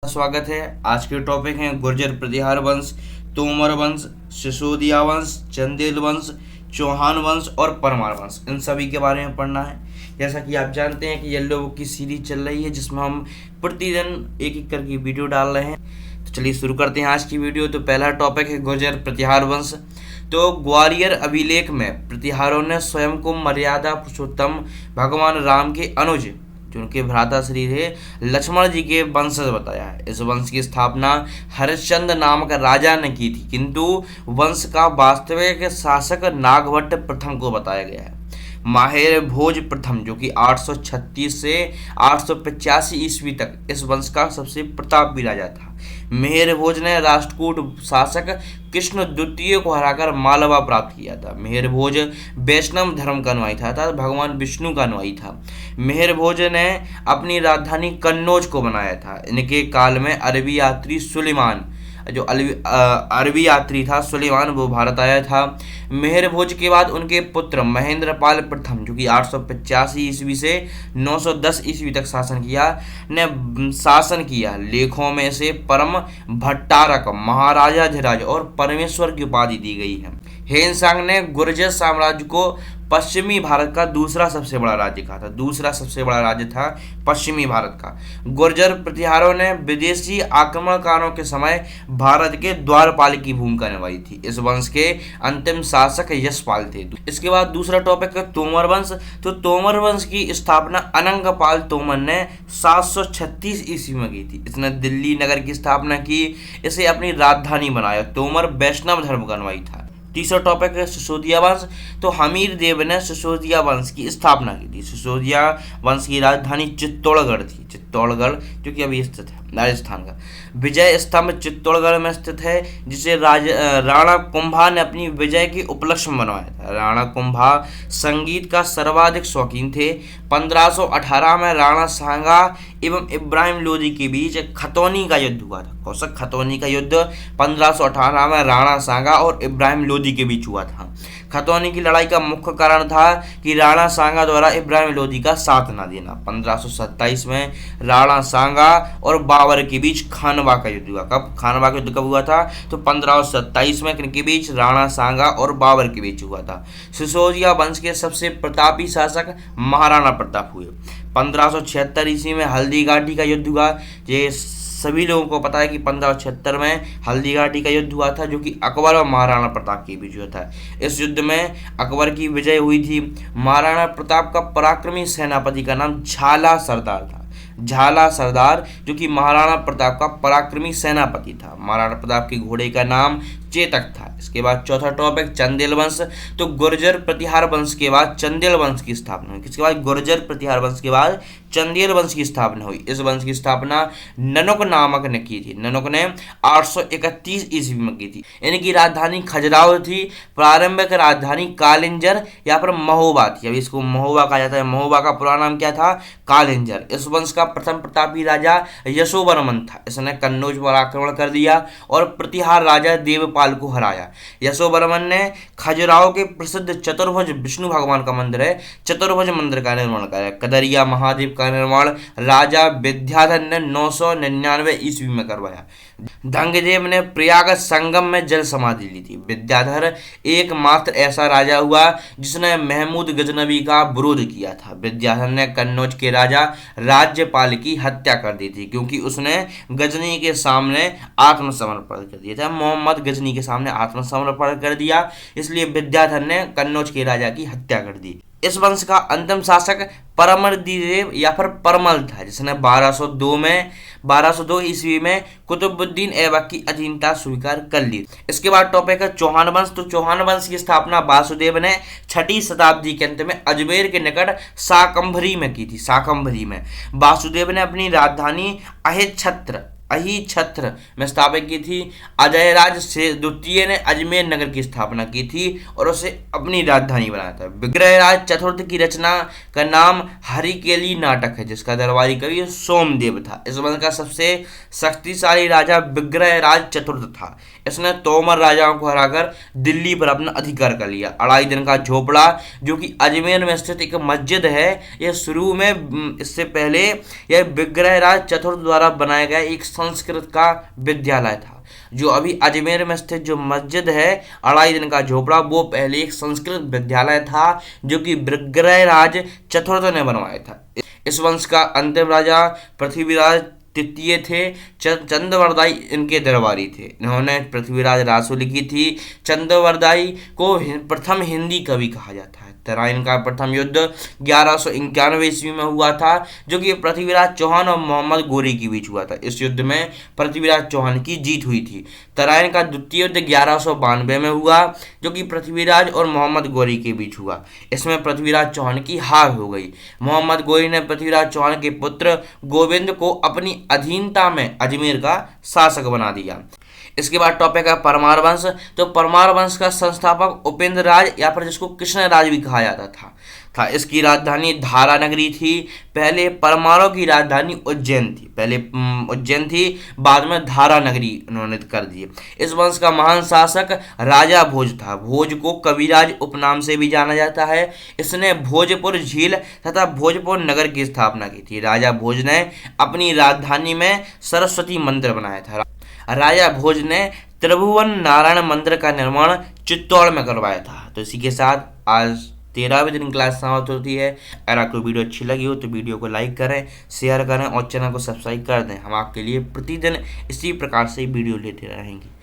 स्वागत है। आज के टॉपिक हैं गुर्जर प्रतिहार वंश, तोमर वंश, सिसोदिया वंश, चंदेल वंश, चौहान वंश और परमार वंश। इन सभी के बारे में पढ़ना है। जैसा कि आप जानते हैं कि येलो बुक की सीरीज चल रही है जिसमें हम प्रतिदिन एक एक करके वीडियो डाल रहे हैं। तो चलिए शुरू करते हैं आज की वीडियो। तो पहला टॉपिक है गुर्जर प्रतिहार वंश। तो ग्वालियर अभिलेख में प्रतिहारों ने स्वयं को मर्यादा पुरुषोत्तम भगवान राम के अनुज जो उनके भ्राताश्री थे लक्ष्मण जी के वंशज बताया है। इस वंश की स्थापना हरिश्चंद्र नामक राजा ने की थी, किंतु वंश का वास्तविक शासक नागभट्ट प्रथम को बताया गया है। माहेर भोज प्रथम जो कि 836 से 885 ईस्वी तक इस वंश का सबसे प्रतापी राजा था। मेहर भोज ने राष्ट्रकूट शासक कृष्ण द्वितीय को हराकर मालवा प्राप्त किया था। मेहर भोज वैष्णव धर्म का अनुयायी था अर्थात भगवान विष्णु का अनुयायी था। मेहर भोज ने अपनी राजधानी कन्नौज को बनाया था। इनके काल में अरबी यात्री सुलेमान जो अरबी यात्री था सुलेमान वो भारत आया था। मेहर भोज के बाद उनके पुत्र महेंद्रपाल प्रथम जो कि 885 ईस्वी से 910 ईस्वी तक शासन किया। लेखों में से परम भट्टारक, महाराजाधिराज और परमेश्वर की उपाधि दी गई है। हेनसांग ने गुर्जर साम्राज्य को पश्चिमी भारत का दूसरा सबसे बड़ा राज्य कहा था। दूसरा सबसे बड़ा राज्य था पश्चिमी भारत का। गुर्जर प्रतिहारों ने विदेशी आक्रमणकारों के समय भारत के द्वारपाल की भूमिका निभाई थी। इस वंश के अंतिम शासक यशपाल थे। इसके बाद दूसरा टॉपिक है तोमर वंश। तो तोमर वंश की स्थापना अनंगपाल तोमर ने 736 ईस्वी में की थी। इसने दिल्ली नगर की स्थापना की, इसे अपनी राजधानी बनाया। तोमर वैष्णव धर्म का अनुयायी था। तीसरा टॉपिक है सिसोदिया वंश। तो हमीर देव ने सिसोदिया वंश की स्थापना की थी। सिसोदिया वंश की राजधानी चित्तौड़गढ़ थी। चित्तौड़गढ़ जो कि अभी स्थित है राजस्थान का। विजय स्तंभ चित्तौड़गढ़ में स्थित है, जिसे राणा कुंभा ने अपनी विजय के उपलक्ष्य में बनवाया था। राणा कुंभा संगीत का सर्वाधिक शौकीन थे। 1518 में राणा सांगा एवं इब्राहिम लोदी के बीच खतौनी का युद्ध हुआ था। कौशक खतौनी का युद्ध 1518 में राणा सांगा और इब्राहिम लोदी के बीच हुआ था। खतौनी की लड़ाई का मुख्य कारण था कि राणा सांगा द्वारा इब्राहिम लोदी का साथ न देना। 1527 में राणा सांगा और बाबर के बीच खानवा का युद्ध हुआ। कब खानवा का युद्ध कब हुआ था? तो 1527 में किनके बीच? राणा सांगा और बाबर के बीच हुआ था। सिसोदिया वंश के सबसे प्रतापी शासक महाराणा प्रताप हुए। 1576 ईस्वी में हल्दी घाटी का युद्ध हुआ। ये सभी लोगों को पता है कि 1576 में हल्दी घाटी का युद्ध हुआ था, जो कि अकबर और महाराणा प्रताप के बीच हुआ था। इस युद्ध में अकबर की विजय हुई थी। महाराणा प्रताप का पराक्रमी सेनापति का नाम झाला सरदार था। झाला सरदार जो कि महाराणा प्रताप का पराक्रमी सेनापति था। महाराणा प्रताप के घोड़े का नाम चेतक था। इसके बाद चौथा टॉपिक चंदेल वंश। तो गुर्जर प्रतिहार वंश के बाद चंदेल वंश की स्थापना हुई। इसके बाद गुर्जर प्रतिहार वंश के बाद चंदेल वंश की स्थापना हुई। इस वंश की स्थापना ननुक नामक ने की थी। ननुक ने 831 ईस्वी में की थी। इनकी राजधानी खजुराहो थी। प्रारंभिक राजधानी कालिंजर या फिर महोबा थी। अभी इसको महोबा कहा जाता है। महोबा का पूरा नाम क्या था? कालिंजर। इस वंश का प्रथम प्रतापी राजा यशोवर्मन था। इसने कन्नौज पर आक्रमण कर दिया और प्रतिहार राजा देवपाल को हराया। यशोवर्मन ने खजुराहो के प्रसिद्ध चतुर्भुज विष्णु भगवान का मंदिर है, चतुर्भुज मंदिर का निर्माण कराया। कदरिया महादेव का निर्माण राजा विद्याधर ने 999 ईस्वी में करवाया। धंगदेव ने प्रयाग संगम में जल समाधि ली थी। विद्याधर एकमात्र ऐसा राजा हुआ जिसने महमूद गजनवी का विरोध किया था। विद्याधर ने कन्नौज के राजा राज्यपाल की हत्या कर दी थी, क्योंकि उसने गजनी के सामने आत्मसमर्पण कर दिया था। मोहम्मद गजनी के सामने आत्मसमर्पण कर दिया, इसलिए विद्याधर ने कन्नौज के राजा की हत्या कर दी। इस वंश का अंतिम शासक परमर्दिदेव या फिर परमल था, जिसने 1202 ईस्वी में कुतुबुद्दीन ऐबक की अधीनता स्वीकार कर ली। इसके बाद टॉपिक है चौहान वंश। तो चौहान वंश की स्थापना वासुदेव ने 6वीं शताब्दी के अंत में अजमेर के निकट शाकंभरी में की थी। शाकंभरी में वासुदेव ने अपनी राजधानी अहिछत्र में स्थापित की थी। अजयराज द्वितीय ने अजमेर नगर की स्थापना की थी और उसे अपनी राजधानी बनाया था। विग्रहराज चतुर्थ की रचना का नाम हरिकेली नाटक है, जिसका दरबारी कवि सोमदेव था। इस वंश का सबसे शक्तिशाली राजा विग्रहराज चतुर्थ था। इसने तोमर राजाओं को हराकर दिल्ली पर अपना अधिकार कर लिया। अढ़ाई दिन का झोपड़ा जो कि अजमेर में स्थित एक मस्जिद है, यह शुरू में इससे पहले यह विग्रहराज चतुर्थ द्वारा बनाया गया एक संस्कृत का विद्यालय था। जो अभी अजमेर में स्थित जो मस्जिद है अढ़ाई दिन का झोपड़ा, वो पहले एक संस्कृत विद्यालय था जो कि मृगराज चतुर्थ ने बनवाया था। इस वंश का अंतिम राजा पृथ्वीराज तृतीय थे। चंद्रवरदाई इनके दरबारी थे। इन्होंने पृथ्वीराज रासो लिखी थी। चंद्रवरदाई को प्रथम हिंदी कवि कहा जाता है। तराइन का प्रथम युद्ध 1191 ईस्वी में हुआ था, जो कि पृथ्वीराज चौहान और मोहम्मद गोरी के बीच हुआ था। इस युद्ध में पृथ्वीराज चौहान की जीत हुई थी। तराइन का द्वितीय युद्ध 1192 में हुआ, जो कि पृथ्वीराज और मोहम्मद गोरी के बीच हुआ। इसमें पृथ्वीराज चौहान की हार हो गई। मोहम्मद गोरी ने पृथ्वीराज चौहान के पुत्र गोविंद को अपनी अधीनता में अजमेर का शासक बना दिया। इसके बाद टॉपिक है परमार वंश। तो परमार वंश का संस्थापक उपेंद्र राज या फिर जिसको कृष्ण राज भी कहा जाता था। इसकी राजधानी धारा नगरी थी। पहले परमारों की राजधानी उज्जैन थी। पहले उज्जैन थी, बाद में धारा नगरी उन्होंने कर दी। इस वंश का महान शासक राजा भोज था। भोज को कविराज उपनाम से भी जाना जाता है। इसने भोजपुर झील तथा भोजपुर नगर की स्थापना की थी। राजा भोज ने अपनी राजधानी में सरस्वती मंदिर बनाया था। राजा भोज ने त्रिभुवन नारायण मंदिर का निर्माण चित्तौड़ में करवाया था। तो इसी के साथ आज 13वें दिन क्लास समाप्त होती है। अगर आपको वीडियो अच्छी लगी हो तो वीडियो को लाइक करें, शेयर करें और चैनल को सब्सक्राइब कर दें। हम आपके लिए प्रतिदिन इसी प्रकार से वीडियो लेते रहेंगे।